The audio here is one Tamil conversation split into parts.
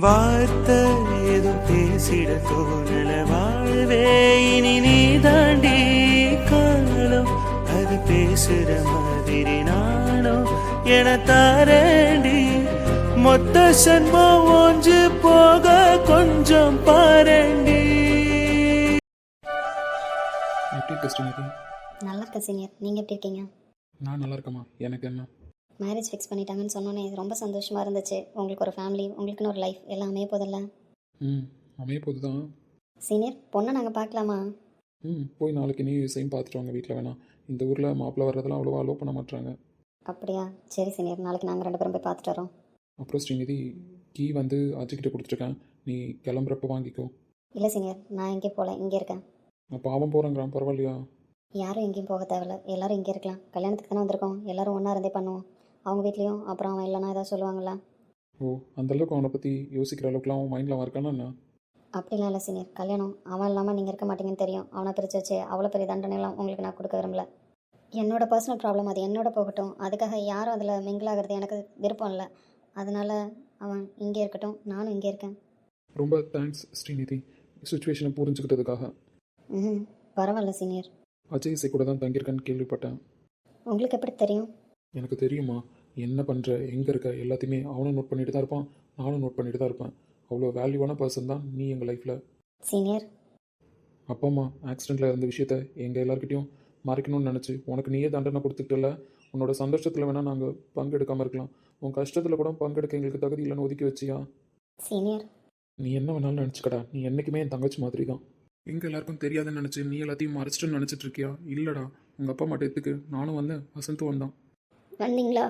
வார்த்தை ஏதும் பேசிட தோணல வாழ்வே இனி நீ தாண்டி காலம் அது பேசுற மாதிரி நானும் என தாரண்டி மொத்த சன்மம் ஒன்று போக கொஞ்சம் பாரண்டி. எப்படி இருக்க ஸ்ரீநிதி? நல்லா இருக்க சீனியர், நீங்கள் எப்படி இருக்கீங்க? நான் நல்லா இருக்கேம்மா. எனக்கு என்ன, மேரேஜ் ஃபிக்ஸ் பண்ணிட்டாங்கன்னு சொன்னோன்னே ரொம்ப சந்தோஷமாக இருந்துச்சு. உங்களுக்கு ஒரு ஃபேமிலி, உங்களுக்குன்னு ஒரு லைஃப் எல்லாம் அமைய போதில்ல. அமைய போது தான். சீனியர், பொண்ணை நாங்கள் பார்க்கலாமா? போய் நாளைக்கு நீ விஷயம் பார்த்துட்டு வாங்க. வீட்டில் வேணாம், இந்த ஊரில் மாப்பிள்ளை வர்றதெல்லாம் அவ்வளோவா அலோவ் பண்ண மாட்டாங்க. அப்படியா? சரி சீனியர், நாளைக்கு நாங்கள் 2 பேரும் போய் பார்த்துட்டு வரோம். அப்புறம் ஸ்ரீநிதி, கீ வந்து அஜய்கிட்ட கொடுத்துருக்கேன். நீ கிளம்புறப்ப வாங்கிக்கோ. இல்லை சீனியர், நான் எங்கேயும் போகல, இங்கே இருக்கேன். அப்போ அவன் போகிறேங்கிறான், பரவாயில்லையா? யாரும் எங்கேயும் போக தேவையில்ல, எல்லாரும் இங்கே இருக்கலாம். கல்யாணத்துக்கு தானே வந்திருக்கோம், எல்லாரும் ஒன்றா இருந்தே பண்ணுவோம். அவங்க வீட்லேயும் அப்புறம் அவன் இல்லைன்னா ஏதாவது சொல்லுவாங்களா? ஓ, அந்தளவுக்கு அவனை பற்றி யோசிக்கிற அளவுக்குலாம் அவன் மைண்டில் இருக்கானா என்ன? அப்படிலாம் இல்லை சீனியர், கல்யாணம் அவன் இல்லாமல் நீங்கள் இருக்க மாட்டீங்கன்னு தெரியும். அவனை பிரித்து வச்சு அவ்வளோ பெரிய தண்டனைலாம் உங்களுக்கு நான் கொடுக்க விரும்பல. என்னோட பர்சனல் ப்ராப்ளம், அது என்னோட போகட்டும். அதுக்காக யாரும் அதில் மிங்கிள் ஆகிறது எனக்கு விருப்பம் இல்லை. அதனால் அவன் இங்கே இருக்கட்டும், நானும் இங்கே இருக்கேன். ரொம்ப தேங்க்ஸ் ஸ்ரீநிதி, சுச்சுவேஷனை புரிஞ்சுக்கிட்டதுக்காக. பரவாயில்ல சீனியர். அஜய் இசை கூட தான் தங்கியிருக்கேன்னு கேள்விப்பட்டேன். உங்களுக்கு எப்படி தெரியும்? எனக்கு தெரியுமா, என்ன பண்ணுற, எங்கே இருக்க, எல்லாத்தையுமே அவனும் நோட் பண்ணிட்டு தான் இருப்பான், நானும் நோட் பண்ணிட்டு தான் இருப்பேன். அவ்வளோ வேல்யூவான பர்சன் தான் நீ எங்கள் லைஃப்பில். சீனியர், அப்பா அம்மா ஆக்சிடெண்ட்டில் இருந்த விஷயத்த எங்கள் எல்லாருக்கிட்டையும் மறைக்கணும்னு நினச்சி உனக்கு நீயே தண்டனை கொடுத்துக்கிட்டல. உன்னோட சந்தோஷத்தில் வேணால் நாங்கள் பங்கெடுக்காமல் இருக்கலாம், உன் கஷ்டத்தில் கூட பங்கெடுக்க எங்களுக்கு தகுதி இல்லைன்னு ஒதுக்கி வச்சியா? சீனியர், நீ என்ன வேணாலும் நினச்சிக்கடா, நீ என்றைக்குமே என் தங்கச்சி மாதிரி தான். எங்கள் எல்லாருக்கும் தெரியாதுன்னு நினச்சி நீ எல்லாத்தையும் மறைச்சிட்டுன்னு நினச்சிட்டு இருக்கியா? இல்லைடா, உங்கள் அப்பா அம்மா டெத்துக்கு நானும் வந்தேன், வசந்தும் வந்தான். வந்தீங்களா?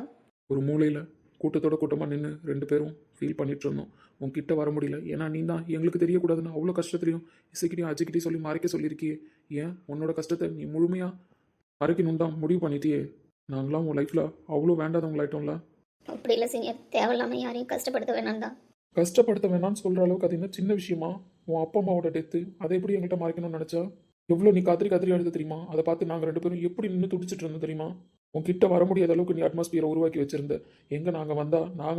ஒரு மூலையில் கூட்டத்தோட கூட்டமாக நின்று 2 பேரும் ஃபீல் பண்ணிட்டு இருந்தோம். உன்கிட்ட வர முடியல, ஏன்னா நீ தான் எங்களுக்கு தெரியக்கூடாதுன்னு அவ்வளோ கஷ்டத்துலையும் இசைக்கிட்டையும் அஜய்கிட்டையும் சொல்லி மறைக்க சொல்லியிருக்கியே. ஏன் உன்னோட கஷ்டத்தை நீ முழுமையாக மறைக்கணும் தான் முடிவு பண்ணிட்டியே. நாங்களாம் உன் லைஃப்பில் அவ்வளோ வேண்டாதவங்களாயிட்டோம்ல. அப்படி இல்லை சீனியர், தேவையில்லாமல் யாரையும் கஷ்டப்படுத்த வேணாம் தான். கஷ்டப்படுத்த வேணாம்னு சொல்கிற அளவுக்கு அது என்ன சின்ன விஷயமா? உன் அப்பா அம்மாவோட டெத்து அதை எப்படி எங்கள்கிட்ட மறைக்கணும்னு நினச்சா? எவ்வளோ நீ கத்திரி எடுத்து தெரியுமா? அதை பார்த்து நாங்கள் 2 பேரும் எப்படி நின்று துடிச்சிட்டு இருந்தோம் தெரியுமா? உன்கிட்ட வர முடியாத அளவுக்கு நீ அட்மாஸ்பியரை உருவாக்கி வச்சிருந்த. எங்கே நாங்கள்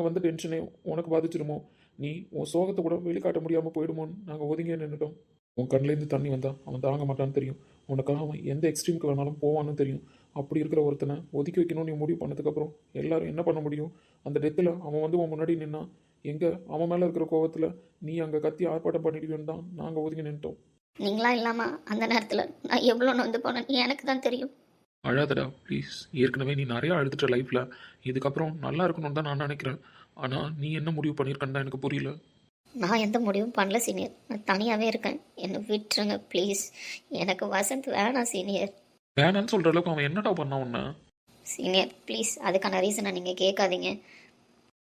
வந்து டென்ஷனே உனக்கு பாதிச்சிருமோ, நீ உன் சோகத்தை கூட வெளிக்காட்ட முடியாமல் போயிடுமோன்னு நாங்கள் ஒதுங்கியே நின்றுட்டோம். உன் கண்ணிலேருந்து தண்ணி வந்தா அவன் தாங்க மாட்டான்னு தெரியும். உனக்காக அவன் எந்த எக்ஸ்ட்ரீமுக்கு வேணாலும் போவான்னு தெரியும். அப்படி இருக்கிற ஒருத்தனை ஒதுக்கி வைக்கணும்னு நீ முடிவு பண்ணதுக்கப்புறம் எல்லாரும் என்ன பண்ண முடியும்? அந்த டெத்தில் அவன் வந்து உன் முன்னாடி நின்னா எங்கே அவன் மேலே இருக்கிற கோவத்தில் நீ அங்கே கத்தி ஆர்ப்பாட்டம் பண்ணிடுவேன்னு தான் நாங்கள் ஒதுங்கி நின்ட்டோம். நீங்களா இல்லாமல் அந்த நேரத்தில் நான் எவ்வளோ நொந்து போனேன்னு எனக்கு தான் தெரியும். அழாதடா ப்ளீஸ். ஏற்கனவே நீ நிறையா அழுதுட்ட லைஃப்பில். இதுக்கப்புறம் நல்லா இருக்கணும்னு தான் நான் நினைக்கிறேன். ஆனால் நீ என்ன முடிவு பண்ணியிருக்கன்னு தான் எனக்கு புரியல. நான் எந்த முடிவும் பண்ணல சீனியர், நான் தனியாகவே இருக்கேன். என்னை விட்டுருங்க ப்ளீஸ். எனக்கு வசந்த் வேணாம் சீனியர். வேணான்னு சொல்கிற அளவுக்கு அவன் என்னடா பண்ணான் உன்னை? சீனியர் ப்ளீஸ், அதுக்கான ரீசனை நீங்கள் கேட்காதீங்க.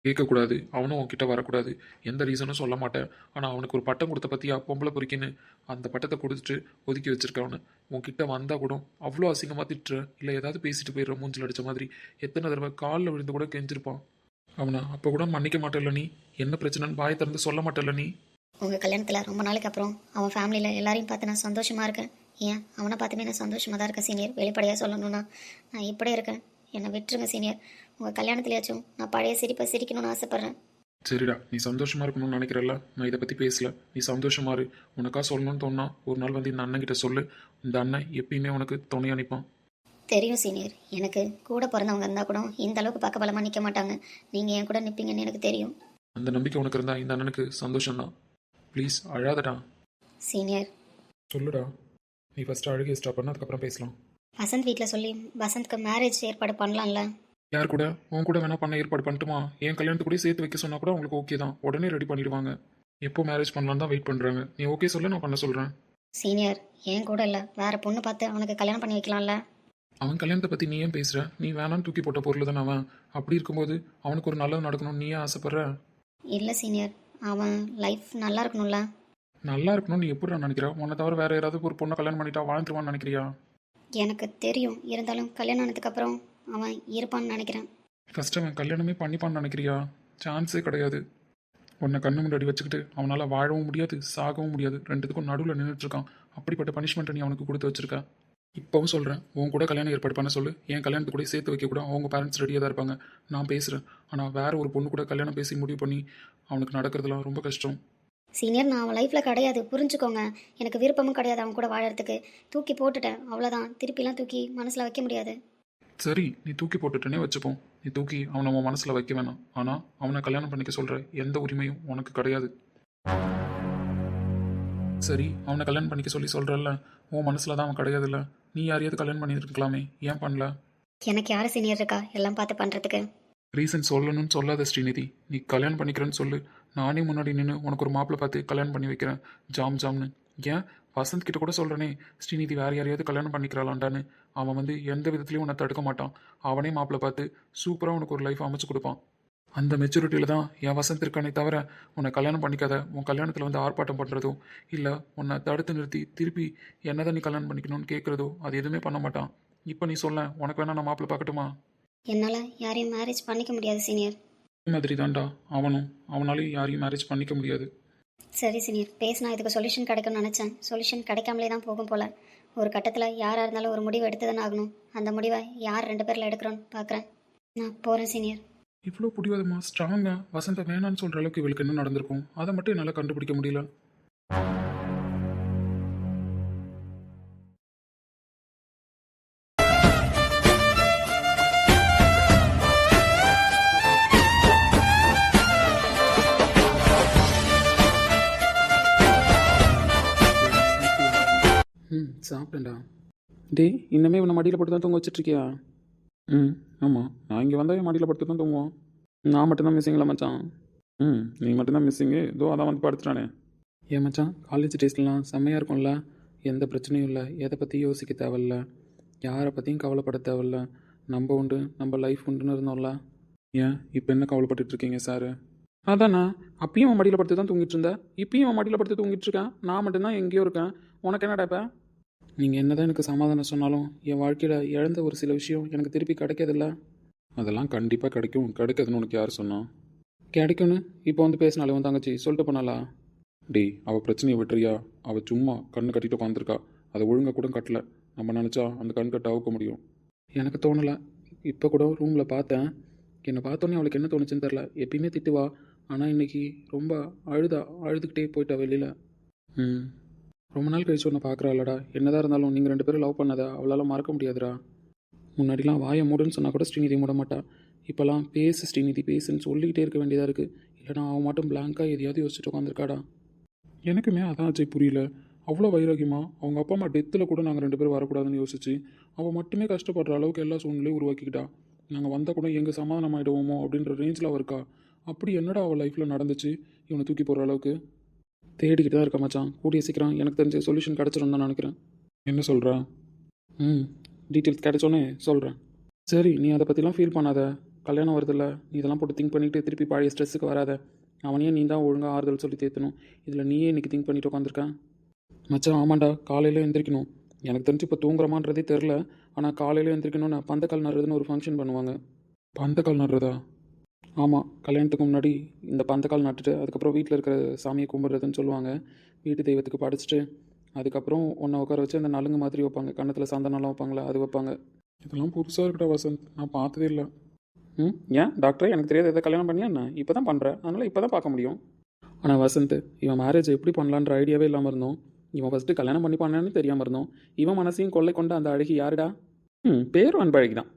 கேட்கக்கூடாது, அவனும் உன்கிட்ட வரக்கூடாது. எந்த ரீசனும் சொல்ல மாட்டேன். ஆனால் அவனுக்கு ஒரு பட்டம் கொடுத்த பற்றியா, பொம்பளை பொறுக்கின்னு அந்த பட்டத்தை கொடுத்துட்டு ஒதுக்கி வச்சிருக்க. அவனை உன்கிட்ட வந்தால் கூட அவ்வளோ அசிங்கமாக திட்டுற, இல்லை ஏதாவது பேசிட்டு போயிடுற, மூஞ்சில் அடித்த மாதிரி எத்தனை தடவை காலில் விழுந்து கூட கெஞ்சிருப்பான். அவனை அப்போ கூட மன்னிக்க மாட்டேல்ல நீ? என்ன பிரச்சனைன்னு வாயை திறந்து சொல்ல மாட்டேல்ல நீ? உங்கள் கல்யாணத்தில் ரொம்ப நாளைக்கு அப்புறம் அவன் ஃபேமிலியில் எல்லாரையும் பார்த்து நான் சந்தோஷமாக இருக்கேன். ஏன் அவனை பார்த்துமே நான் சந்தோஷமாக தான் இருக்கேன் சீனியர். வெளிப்படையாக சொல்லணும்னா நான் இப்படியே இருக்கேன். என்னை விட்டுருங்க சீனியர். உங்கள் கல்யாணத்துலேயாச்சும் நான் பழைய சிரிப்பை சிரிக்கணும்னு ஆசைப்பட்றேன். சரிடா, நீ சந்தோஷமாக இருக்கணும்னு நினைக்கிறல்ல, நான் இதை பற்றி பேசல. நீ சந்தோஷமா இரு. உனக்கா சொல்லணும்னு தோணா ஒரு நாள் வந்து இந்த அண்ணன் கிட்ட சொல்லு. இந்த அண்ணன் எப்பயுமே உனக்கு துணையாக நிற்பான். தெரியும் சீனியர், எனக்கு கூட பிறந்தவங்க இருந்தால் கூட இந்த அளவுக்கு பக்கபலமாக நிற்க மாட்டாங்க. நீங்கள் என் கூட நிற்பீங்கன்னு எனக்கு தெரியும். அந்த நம்பிக்கை உனக்கு இருந்தால் இந்த அண்ணனுக்கு சந்தோஷம்தான். ப்ளீஸ் அழாதடா. சீனியர் சொல்லுடா. நீ ஃபஸ்ட்டு அழுகை ஸ்டாப் பண்ண, அதுக்கப்புறம் பேசலாம். வசந்த் வீட்டில் சொல்லி வசந்த்க்கு மேரேஜ் ஏற்பாடு பண்ணலாம்ல? யார் கூட? உன் கூட வேணா பண்ண ஏற்பாடு பண்ணிட்டுமா? என் கல்யாணத்து கூட சேர்த்து வைக்க சொன்னா கூட உங்களுக்கு ஓகே தான், உடனே ரெடி பண்ணிடுவாங்க. எப்போ மேரேஜ் பண்ணலாம் தான் வெயிட் பண்ணுறாங்க. நீ ஓகே சொல்ல, நான் பண்ண சொல்கிறேன். சீனியர், ஏன் கூட இல்லை, வேற பொண்ணு பார்த்து அவனுக்கு கல்யாணம் பண்ணி வைக்கலாம்ல? அவன் கல்யாணத்தை பற்றி நீ ஏன் பேசுகிற? நீ வேணான்னு தூக்கி போட்ட பொருள் தானே அவன். அப்படி இருக்கும்போது அவனுக்கு ஒரு நல்லது நடக்கணும்னு நீ ஏன் ஆசைப்படுற? இல்லை சீனியர், அவன் லைஃப் நல்லா இருக்கணும்ல? நல்லா இருக்கணும்னு நீ எப்படி நான் நினைக்கிறேன்? உன்னை தவிர வேற யாராவது ஒரு பொண்ணை கல்யாணம் பண்ணிட்டா வாழ்ந்துருவான்னு நினைக்கிறியா? எனக்கு தெரியும், இருந்தாலும் கல்யாணம் ஆனதுக்கப்புறம் அவன் இருப்பான்னு நினைக்கிறேன். ஃபஸ்ட்டு அவன் கல்யாணமே பண்ணிப்பான்னு நினைக்கிறியா? சான்ஸே கிடையாது. உன்னை கண்ணு முன்னாடி வச்சுக்கிட்டு அவனால் வாழவும் முடியாது, சாகவும் முடியாது, ரெண்டுத்துக்கும் நடுவில் நின்றுட்டுருக்கான். அப்படிப்பட்ட பனிஷ்மெண்ட்டை நீ அவனுக்கு கொடுத்து வச்சிருக்க. இப்போவும் சொல்கிறேன், உன் கூட கல்யாணம் ஏற்பாடு பண்ண சொல்லு. என் கல்யாணத்துக்கு கூட சேர்த்து வைக்க கூட அவங்க பேரண்ட்ஸ் ரெடியாக தான் இருப்பாங்க. நான் பேசுகிறேன். ஆனால் வேற ஒரு பொண்ணு கூட கல்யாணம் பேசி முடிவு பண்ணி அவனுக்கு நடக்கிறதுலாம் ரொம்ப கஷ்டம். சீனியர், நான் அவன் லைஃப்பில் கிடையாது, புரிஞ்சுக்கோங்க. எனக்கு விருப்பமும் கிடையாது அவன் கூட வாழறதுக்கு. தூக்கி போட்டுட்டேன், அவ்வளோதான். திருப்பிலாம் தூக்கி மனசில் வைக்க முடியாது. சரி, நீ தூக்கி போட்டுட்டேனே வச்சுப்போம். நீ தூக்கி அவனை உன் மனசில் வைக்க வேணாம். ஆனால் அவனை கல்யாணம் பண்ணிக்க சொல்கிற எந்த உரிமையும் உனக்கு கிடையாது. சரி, அவனை கல்யாணம் பண்ணிக்க சொல்லி சொல்கிறல்ல, உன் மனசில் தான் அவன் கிடையாதுல்ல. நீ யாரையாவது கல்யாணம் பண்ணியிருக்கலாமே, ஏன் பண்ணல? எனக்கு யார் சீனியர் இருக்கா எல்லாம் பார்த்து பண்ணுறதுக்கு? ரீசன் சொல்லணும்னு சொல்லாத ஸ்ரீநிதி. நீ கல்யாணம் பண்ணிக்கிறேன்னு சொல்லு. நானே முன்னாடி நின்று உனக்கு ஒரு மாப்பிள்ளை பார்த்து கல்யாணம் பண்ணி வைக்கிறேன், ஜாம் ஜாம்னு. ஏன் வசந்த் கிட்ட கூட சொல்கிறேனே, ஸ்ரீநிதி வேறு யாரையாவது கல்யாணம் பண்ணிக்கிறாளான்டான்னு. அவன் வந்து எந்த விதத்துலையும் உன்னை தடுக்க மாட்டான். அவனே மாப்பிள்ளை பார்த்து சூப்பராக உனக்கு ஒரு லைஃப் அமைச்சு கொடுப்பான். அந்த மெச்சூரிட்டியில் தான் என் வசந்த் இருக்கானே தவிர, உன்னை கல்யாணம் பண்ணிக்காத, உன் கல்யாணத்தில் வந்து ஆர்ப்பாட்டம் பண்ணுறதோ இல்லை உன்னை தடுத்து நிறுத்தி திருப்பி என்னதான் நீ கல்யாணம் பண்ணிக்கணும்னு கேட்குறதோ அது எதுவுமே பண்ண மாட்டான். இப்போ நீ சொல்ல, உனக்கு வேணா நான் மாப்பிள்ளை பார்க்கட்டுமா? என்னால் யாரையும் மேரேஜ் பண்ணிக்க முடியாது சீனியர். அதே மாதிரி தான்டா அவனாலையும் யாரையும் மேரேஜ் பண்ணிக்க முடியாது. சரி சீனியர், பேசினா இதுக்கு சொல்யூஷன் கிடைக்கும்னு நினச்சேன். சொல்யூஷன் கிடைக்காமலே தான் போகும் போல். ஒரு கட்டத்தில் யாராக இருந்தாலும் ஒரு முடிவு எடுத்து தானே ஆகணும். அந்த முடிவை யார் 2 பேரில் எடுக்கிறோன்னு பார்க்குறேன். நான் போகிறேன் சீனியர். இவ்வளோ பிடிவாதமா ஸ்ட்ராங்காக வசந்த வேணான்னு சொல்கிற அளவுக்கு இவளுக்கு என்ன நடந்திருக்கும், அதை மட்டும் என்னால் கண்டுபிடிக்க முடியல. சாப்பிட்டேன்டா. டேய், இன்னமே இவனை மடியில் போட்டு தான் தூங்க வச்சிட்ருக்கியா? ஆமாம், நான் இங்கே வந்தால் மடியில் படுத்து தான் தூங்குவோம். நான் மட்டும்தான் மிஸ்ஸிங்களா மச்சான்? நீ மட்டும்தான் மிஸ்ஸிங்கு. இதோ அதான் வந்து படுத்துட்டானே. ஏன் மச்சான், காலேஜ் டேஸ்லாம் செம்மையாக இருக்கும்ல. எந்த பிரச்சனையும் இல்லை, எதை பற்றியும் யோசிக்க தேவையில்ல, யாரை பற்றியும் கவலைப்பட தேவையில்ல. நம்ம உண்டு, நம்ம லைஃப் உண்டுன்னு இருந்தோம்ல. ஏன் இப்போ என்ன கவலைப்பட்டுட்டு இருக்கீங்க சார்? அதாண்ணா, அப்பயும் அவன் மடியில் படுத்து தான் தூங்கிட்டு இருந்தேன், இப்பயும் அவன் மடியில் படுத்து தூங்கிட்டு இருக்கேன். நான் மட்டும்தான் எங்கேயோ இருக்கேன். உனக்கு என்னடா இப்போ? நீங்கள் என்ன தான் எனக்கு சமாதானம் சொன்னாலும் என் வாழ்க்கையில் இழந்த ஒரு சில விஷயம் எனக்கு திருப்பி கிடைக்காதில்ல. அதெல்லாம் கண்டிப்பாக கிடைக்கும். கிடைக்காதுன்னு உனக்கு யார் சொன்னா? கிடைக்கும்னு இப்போ வந்து பேசினாலே உன் தங்கச்சி சொல்லிட்டு போனாலா? டேய், அவள் பிரச்சனையை விட்டுறியா? அவள் சும்மா கண்ணு கட்டிட்டு உட்காந்துருக்கா. அதை ஒழுங்காக கூட கட்டல. நம்ம நினச்சா அந்த கண் கட்ட அவுக்க முடியும். எனக்கு தோணலை. இப்போ கூட ரூமில் பார்த்தேன். என்னை பார்த்தோன்னே அவளுக்கு என்ன தோணுச்சுன்னு தெரில. எப்பயுமே திட்டுவா, ஆனால் இன்னைக்கு ரொம்ப அழுதுகிட்டே போயிட்டா வெளியில். ரொம்ப நாள் கழிச்சு ஒன்று பார்க்குறாளடா. என்னதான் இருந்தாலும் நீங்கள் 2 பேரும் லவ் பண்ணதை அவளால் மறக்க முடியாதுடா. முன்னாடிலாம் வாயை மூடுன்னு சொன்னால் கூட ஸ்ரீநிதி மூட மாட்டா. இப்போல்லாம் பேசு ஸ்ரீநிதி பேசுன்னு சொல்லிக்கிட்டே இருக்க வேண்டியதாக இருக்குது. இல்லைனா அவன் மட்டும் பிளாங்காக எதையாவது யோசிச்சுட்டு உட்காந்துருக்காடா. எனக்குமே அதான் ஆச்சு, புரியல. அவ்வளோ வைராகியமா அவங்க அப்பா அம்மா டெத்தில் கூட நாங்கள் 2 பேரும் வரக்கூடாதுன்னு யோசிச்சு அவள் மட்டுமே கஷ்டப்படுற அளவுக்கு எல்லா சூழ்நிலையும் உருவாக்கிக்கிட்டா. நாங்கள் வந்தால் கூட எங்கே சமாதானம் ஆகிடுவோமோ அப்படின்ற ரேஞ்சில் அவள் இருக்கா. அப்படி என்னடா அவள் லைஃப்பில் நடந்துச்சு இவனை தூக்கி போகிற அளவுக்கு? தேடிக்கிட்டு தான் இருக்க மச்சான். கூடிய சீக்கிரம் எனக்கு தெரிஞ்ச சொல்யூஷன் கிடச்சிரும் தான் நினைக்கிறேன். என்ன சொல்கிறா? டீட்டெயில்ஸ் கிடைச்சோன்னே சொல்கிறேன். சரி, நீ அதை பற்றிலாம் ஃபீல் பண்ணாத. கல்யாணம் வருதில்ல, நீ இதெல்லாம் போட்டு திங்க் பண்ணிவிட்டு திருப்பி பழைய ஸ்ட்ரெஸ்ஸுக்கு வராத. அவனையே நீ தான் ஒழுங்காக ஆறுதல் சொல்லி தேற்றணும். இதில் நீயே இன்றைக்கி திங்க் பண்ணிட்டு உட்காந்துருக்கேன். மச்சான், ஆமாண்டா, காலையில் எந்திரிக்கணும். எனக்கு தெரிஞ்சு இப்போ தூங்குறமான்றதே தெரில. ஆனால் காலையில் எந்திரிக்கணும்னு பந்தக்கால் நடுறதுன்னு ஒரு ஃபங்க்ஷன் பண்ணுவாங்க. பந்தக்கால் நடுறதா? ஆமாம், கல்யாணத்துக்கு முன்னாடி இந்த பந்தக்கால் நட்டுட்டு அதுக்கப்புறம் வீட்டில் இருக்கிற சாமியை கும்பிட்றதுன்னு சொல்லுவாங்க. வீட்டு தெய்வத்துக்கு படைச்சிட்டு அதுக்கப்புறம் ஒன்றை உட்கார வச்சு அந்த நலுங்கு மாதிரி வைப்பாங்க. கன்னத்தில் சந்தனம்லாம் வைப்பாங்களே, அது வைப்பாங்க. இதெல்லாம் புதுசாக இருக்கடா வசந்த், நான் பார்த்ததே இல்லை. ஏன் டாக்டரே, எனக்கு தெரியாது. எதை கல்யாணம் பண்ணியா என்ன? இப்போ தான் பண்ணுறேன், அதனால் இப்போ தான் பார்க்க முடியும். ஆனால் வசந்த், இவன் மேரேஜ் எப்படி பண்ணலான்ற ஐடியாவே இல்லாமல் இருந்தோம். இவன் ஃபஸ்ட்டு கல்யாணம் பண்ணி பண்ணான்னு தெரியாமல் இருந்தோம். இவன் மனசையும் கொள்ளை கொண்டு அந்த அழகி யாருடா? பேரும் அன்பழகி தான்.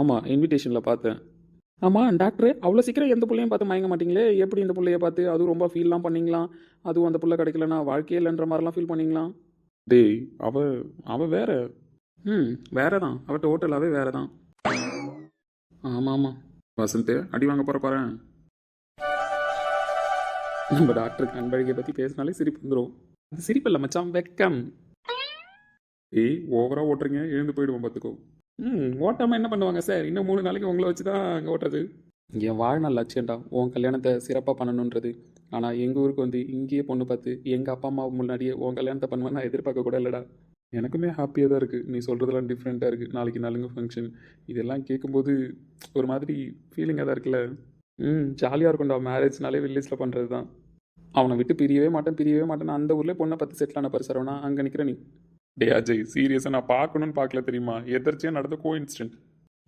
ஆமாம், இன்விடேஷனில் பார்த்தேன். ஆமாம் டாக்டர், அவ்வளோ சீக்கிரம் எந்த பிள்ளையும் பார்த்து மயங்க மாட்டிங்களே. எப்படி இந்த பிள்ளைய பார்த்து அதுவும் ரொம்ப ஃபீல்லாம் பண்ணிங்களாம்? அதுவும் அந்த பிள்ளை கிடைக்கலன்னா வாழ்க்கையே இல்லைன்ற மாதிரிலாம் ஃபீல் பண்ணிங்களாம்? டேய், அவ வேற. வேற தான், அவ டோட்டலாகவே வேற தான். ஆமாம் ஆமாம் வசந்த், அடி வாங்க போகிறேன். நம்ம டாக்டருக்கு அன்பழகியை பற்றி பேசினாலே சிரிப்பு வந்துடும். அது சிரிப்பு இல்லை மச்சான், வெக்கம். ஓவராக ஓட்டுறீங்க, எழுந்து போயிடுவோம் பார்த்துக்கோ. ஓட்டாமல் என்ன பண்ணுவாங்க சார்? இன்னும் 3 நாளைக்கு உங்களை வச்சு தான் அங்கே ஓட்டுறது. என் வாழ்நாள் லட்சியம்டா உன் கல்யாணத்தை சிறப்பாக பண்ணணுன்றது. ஆனால் எங்கள் ஊருக்கு வந்து இங்கேயே பொண்ணு பார்த்து எங்கள் அப்பா அம்மா முன்னாடியே உன் கல்யாணத்தை பண்ணுவேன் நான் எதிர்பார்க்க கூட இல்லைடா. எனக்குமே ஹாப்பியாக தான் இருக்குது. நீ சொல்கிறதெல்லாம் டிஃப்ரெண்ட்டாக இருக்குது. நாளைக்கு நலுங்கு ஃபங்க்ஷன் இதெல்லாம் கேட்கும்போது ஒரு மாதிரி ஃபீலிங்காக தான் இருக்குல்ல. ஜாலியாக இருக்கும்டா. மேரேஜ்னாலே வில்லேஜில் பண்ணுறது தான். அவனை விட்டு பிரியவே மாட்டேன் அந்த ஊரில் பொண்ணை பார்த்து செட்டில் ஆன பரிசரவனா அங்கே நிற்கிற நீ. டே அஜய், சீரியஸாக நான் பார்க்கணும்னு பார்க்கல தெரியுமா, எதர்ச்சியாக நடந்த கோ இன்சிடென்ட்.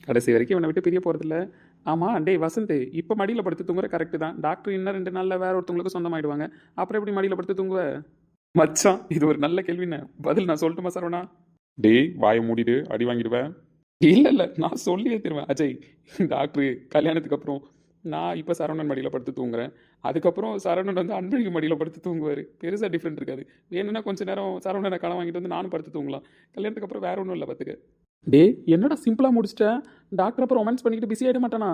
கடைசி வரைக்கும் இவனை விட்டு பிரிய போகிறதில்ல. ஆமாம் டேய் வசந்த், இப்போ மடியில் படுத்து தூங்குற கரெக்டு தான். டாக்டர் இன்னும் 2 நாளில் வேற ஒருத்தவங்களுக்கு சொந்தமாயிடுவாங்க. அப்புறம் எப்படி மடியில் படுத்து தூங்குவ? மச்சான், இது ஒரு நல்ல கேள்வின்னு பதில் நான் சொல்லட்டுமா சரவணா? டேய் வாயை மூடிடு, அடி வாங்கிடுவேன். இல்லை நான் சொல்லியே தருவேன் அஜய். டாக்டரு கல்யாணத்துக்கு அப்புறம் நான் இப்போ சரவணன் மடியில் படுத்து தூங்குறேன். அதுக்கப்புறம் சரவணன் வந்து அன்பழகி மடியில் படுத்து தூங்குவார். பெருசாக டிஃப்ரெண்ட் இருக்காது. வேணும்னா கொஞ்சம் நேரம் சரவணனை களம் வாங்கிட்டு வந்து நானும் படுத்து தூங்கலாம். கல்யாணத்துக்கு அப்புறம் வேற ஒன்றும் இல்லை பார்த்துக்க. டே என்னடா சிம்பிளாக முடிச்சிட்டேன். டாக்டர் அப்புறம் ரொமான்ஸ் பண்ணிக்கிட்டு பிஸி ஆகிட மாட்டானா?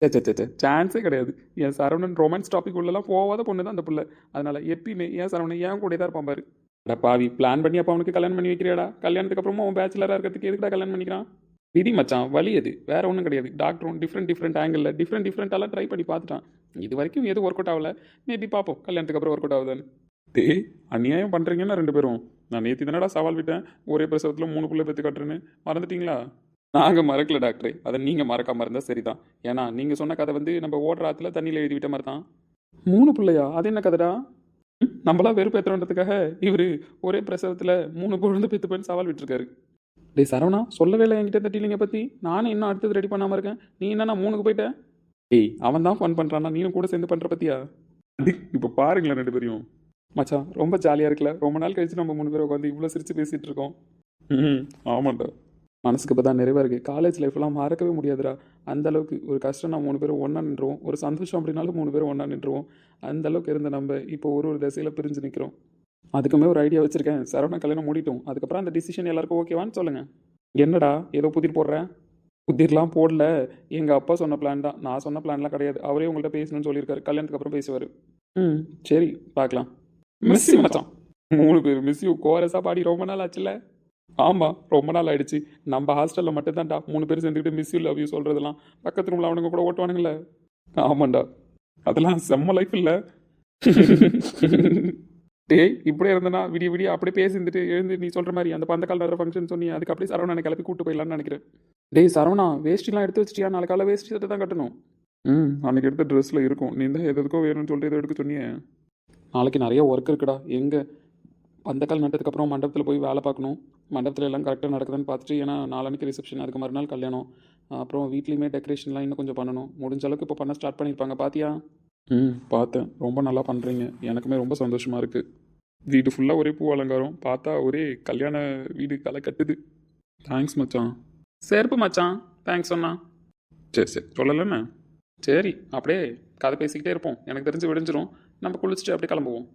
சே சான்ஸே கிடையாது. என் சரவணன் ரொமான்ஸ் டாபிக் உள்ளலாம் போகாத பொண்ணு தான் அந்த பிள்ளை. அதனால எப்பயுமே என் சரவணன் என் கூட தான் இருப்பான் பாரு. அடா பாவி, பிளான் பண்ணி அப்போ அவனுக்கு கல்யாணம் பண்ணி வைக்கிறியாடா? கல்யாணத்துக்கு அப்புறமா அவன் பேச்சுலராக இருக்கிறதுக்கு எதுக்குடா கல்யாணம் பண்ணிக்கிறான்? விதி மச்சான், வலி அது வேற ஒன்றும் கிடையாது. டாக்டரும் டிஃப்ரெண்ட் ஆங்கிளில் டிஃப்ரெண்ட்டாலாம் ட்ரை பண்ணி பார்த்துட்டான். இது வரைக்கும் எதுவும் ஒர்க் அவுட் ஆகல. மேபி பார்ப்போம் கல்யாணத்துக்கு அப்புறம் ஒர்க் அவுட் ஆகுதான்னு. டே அநியாயம் பண்ணுறீங்கன்னா 2 பேரும். நான் நேற்று தானடா சவால் விட்டேன், ஒரே பிரசவத்தில் 3 பிள்ளை பெற்று காட்டுறேன்னு. மறந்துட்டீங்களா? நாங்கள் மறக்கல டாக்டரே, அதை நீங்கள் மறக்காம இருந்தால் சரிதான். ஏன்னா நீங்கள் சொன்ன கதை வந்து நம்ம ஓடுற ஆற்றுல தண்ணியில் எழுதி விட்ட மாதிரி தான். 3 பிள்ளையா? அது என்ன கதைடா? நம்மளாம் வெறுப்பேற்றுறதுக்காக இவர் ஒரே பிரசவத்தில் 3 குழந்தை பெற்றுப்பேன்னு சவால் விட்டுருக்காரு. டே சரவணா, சொல்லவே இல்லை என்கிட்ட இந்த டீலிங்கை பற்றி. நானும் இன்னும் அடுத்தது ரெடி பண்ணாமல் இருக்கேன். நீ என்னன்னா 3க்கு போயிட்டேன். ஏய் அவன் தான் ஃபன் பண்ணுறான்னா நீனும் கூட சேர்ந்து பண்ணுற பற்றியா? இப்போ பாருங்களேன் 2 பேரையும். மச்சான் ரொம்ப ஜாலியாக இருக்குல்ல, ரொம்ப நாள் கழிச்சு நம்ம 3 பேரும் உட்காந்து இவ்வளோ சிரித்து பேசிகிட்டு இருக்கோம். ஆமாண்டா, மனசுக்கு இப்போ தான் நிறைவாக இருக்குது. காலேஜ் லைஃப்லாம் மறக்கவே முடியாதுடா. அந்த அளவுக்கு ஒரு கஷ்டம் நான் 3 பேரும் ஒன்றா நின்றுவோம். ஒரு சந்தோஷம் அப்படின்னாலும் 3 பேரும் ஒன்றா நின்றுவோம். அந்த அளவுக்கு இருந்த நம்ம இப்போ ஒரு திசையில் பிரிஞ்சு நிற்கிறோம். அதுக்குமே ஒரு ஐடியா வச்சுருக்கேன். சரவணா கல்யாணம் மூடிட்டோம். அதுக்கப்புறம் அந்த டிசிஷன் எல்லாருக்கும் ஓகேவான்னு சொல்லுங்கள். என்னடா ஏதோ புதிர் போடுறேன்? புதிர்லாம் போடல. எங்கள் அப்பா சொன்ன பிளான் தான், நான் சொன்ன பிளான்லாம் கிடையாது. அவரே உங்கள்கிட்ட பேசணும்னு சொல்லியிருக்காரு. கல்யாணத்துக்கு அப்புறம் பேசுவார். சரி பார்க்கலாம். மிஸ் யூ மச்சான். 3 பேர் மிஸ் யூ கோரஸாக பாடி ரொம்ப நாள் ஆச்சுல்ல? ஆமாம் ரொம்ப நாள் ஆயிடுச்சு. நம்ம ஹாஸ்டலில் மட்டும்தான்டா 3 பேர் சேர்ந்துக்கிட்டு மிஸ் யூ லவ் யூ சொல்கிறதெல்லாம். பக்கத்து ரூமில் அவனுங்க கூட ஓட்டுவானுங்கள. ஆமாண்டா, அதெல்லாம் செம்ம லைஃப் இல்லை. டேய் இப்படியே இருந்தனா விடிய அப்படியே பேசிட்டு எழுந்து நீ சொல்கிற மாதிரி அந்த பந்தக்கால் நிறைய ஃபங்க்ஷன் சொன்னி அதுக்கு அப்படியே சரவணனை கிளப்பி கூட்டு போயிடலான்னு நினைக்கிறேன். டேய் சரவணா, வேஷ்டிலாம் எடுத்து வச்சிட்டியா? நாளை காலை வேஷ்டி சட்டை தான் கட்டணும். அன்றைக்கி எடுத்த ட்ரெஸ்ஸில் இருக்கும். நீ தான் எதுக்கோ வேணும்னு சொல்லிட்டு எதை எடுக்க சொன்னியே. நாளைக்கு நிறைய ஒர்க் இருக்குடா. எங்கே பந்தக்கால் நட்டதுக்கப்புறம் மண்டபத்தில் போய் வேலை பார்க்கணும். மண்டபத்தில் எல்லாம் கரெக்டாக நடக்குதுன்னு பார்த்துட்டு, ஏன்னா நாளைக்கு ரிசப்ஷன், அதுக்கு மறுநாள் கல்யாணம். அப்புறம் வீட்லேயுமே டெக்கரேஷன்லாம் இன்னும் கொஞ்சம் பண்ணணும். முடிஞ்ச அளவுக்கு இப்போ பண்ண ஸ்டார்ட் பண்ணியிருப்பாங்க. பார்த்தியா? பார்த்தேன். ரொம்ப நல்லா பண்ணுறீங்க. எனக்குமே ரொம்ப சந்தோஷமாக இருக்குது. வீடு ஃபுல்லாக ஒரே பூ அலங்காரம். பார்த்தா ஒரே கல்யாண வீடு களை கட்டுது. தேங்க்ஸ் மச்சான். சேர்ப்பு மச்சான், தேங்க்ஸ் சொன்னா. சரி சொல்லலைண்ணே. சரி அப்படியே கதை பேசிக்கிட்டே இருப்போம். எனக்கு தெரிஞ்சு விடிஞ்சிரும். நம்ம குளிச்சுட்டு அப்படியே கிளம்புவோம்.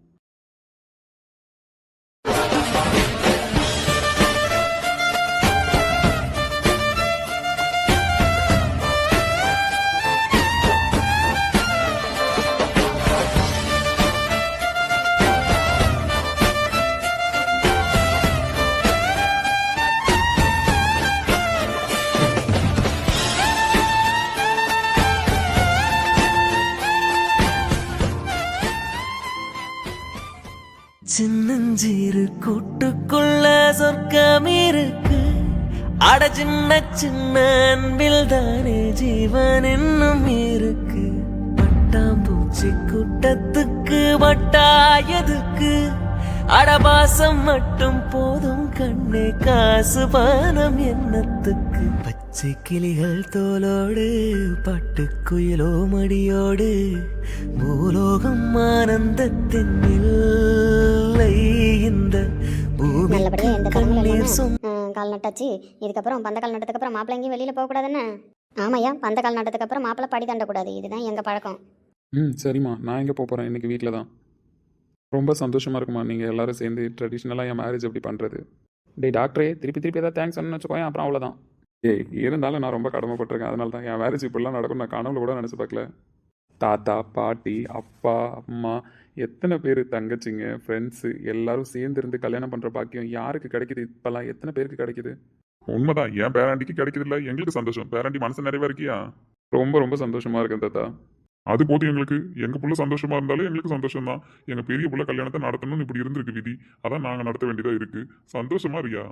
சின்னஞ்சிறு கூட்டுக்குள்ள சொர்க்கம் இருக்கு. அட சின்ன அன்பில் தானே ஜீவன் இன்னும் இருக்கு. பட்டாம்பூச்சி கூட்டத்துக்கு வட்டாயதுக்கு. அடபாசம் மட்டும் போதும் கண்ணே, காசு பானம் எண்ணத்துக்கு. பச்சை கிளிகள் தோலோடு பட்டுக்குயிலோ மடியோடு. பூலோகம் ஆனந்தத்தின் இல்லை இந்த நல்லபடியா எந்த கடமையும் கண்ணீர் இல்லாம கால் நட்டாச்சு. இதுக்கப்புறம் பந்தக்கால் நட்டதுக்கு அப்புறம் மாப்பிள்ளை எங்கேயும் வெளியில போகக்கூடாதுன்னு. ஆமாய்யா, பந்தக்கால் நட்டதுக்கு அப்புறம் மாப்பிள்ளை படி தாண்டக்கூடாது. இதுதான் எங்க பழக்கம். சரிம்மா, நான் எங்கே போகிறேன்? இன்றைக்கி வீட்டில் தான். ரொம்ப சந்தோஷமாக இருக்குமா நீங்கள் எல்லோரும் சேர்ந்து ட்ரெடிஷ்னலாக என் மேரேஜ் எப்படி பண்ணுறது. டேய் டாக்டரே, திருப்பி ஏதாவது தேங்க்ஸ் சொன்னு வச்சுக்கோயேன், அப்புறம் அவ்வளோதான். ஏய் இருந்தாலும் நான் ரொம்ப கடமைப்பட்டிருக்கேன். அதனால தான் என் மேரேஜ் இப்படிலாம் நடக்கும் நான் கனவுல கூட நினச்சி பார்க்கல. தாத்தா பாட்டி அப்பா அம்மா எத்தனை பேர், தங்கச்சிங்க ஃப்ரெண்ட்ஸு எல்லாரும் சேர்ந்துருந்து கல்யாணம் பண்ணுற பாக்கியம் யாருக்கு கிடைக்குது? இப்போல்லாம் எத்தனை பேருக்கு கிடைக்குது? உண்மைதான். என் பேராண்டிக்கு கிடைக்குது இல்லை, எங்களுக்கு சந்தோஷம். பேராண்டி மனசு நிறைவா இருக்கியா? ரொம்ப சந்தோஷமாக இருக்கேன் தாத்தா. அது போதும் எங்களுக்கு. எங்க புள்ள சந்தோஷமா இருந்தாலும் எங்களுக்கு சந்தோஷம் தான். எங்க பெரிய புள்ள கல்யாணத்தை நடத்தணும்னு இப்படி இருந்திருக்கு விதி. அதான் நாங்க நடத்த வேண்டியதா இருக்கு. சந்தோஷமா இருக்கியா?